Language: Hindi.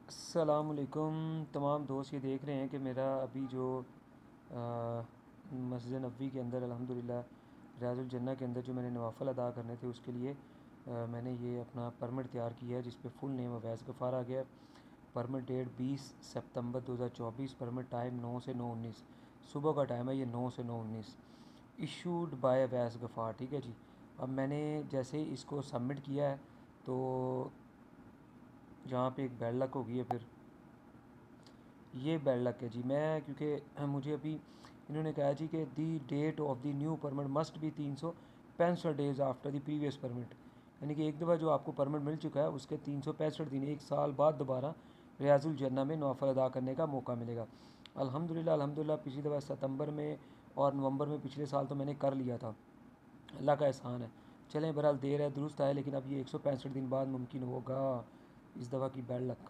अस्सलामुअलैकुम तमाम दोस्त ये देख रहे हैं कि मेरा अभी जो मस्जिद नबवी के अंदर अल्हम्दुलिल्लाह रियाजुल जन्नह के अंदर जो मैंने नवाफ़िल अदा करने थे उसके लिए मैंने ये अपना परमिट तैयार किया है जिस पे फुल नेम अवैस गफ़ार आ गया। परमिट डेट 20 सितंबर 2024। परमिट टाइम 9 से 9:19 सुबह का टाइम है, ये 9 से 9:19। Issued by Awais Ghaffar. ठीक है जी। अब मैंने जैसे ही इसको सबमिट किया है तो जहाँ पे एक बैड लक होगी है, फिर ये बैड लक है जी। मैं क्योंकि मुझे अभी इन्होंने कहा जी कि the date of the new permit must be 365 days after the previous permit, यानी कि एक दफ़ा जो आपको परमिट मिल चुका है उसके 365 दिन, एक साल बाद दोबारा रियाजुल जन्ना में नौफल अदा करने का मौका मिलेगा। अल्हम्दुलिल्लाह पिछली दफ़ा सितंबर में और नवंबर में पिछले साल तो मैंने कर लिया था। अल्लाह का एहसान है। चलें, बहरहाल देर है दुरुस्त है, लेकिन अब ये 165 दिन बाद मुमकिन होगा इस दफ़ा की बैड लक।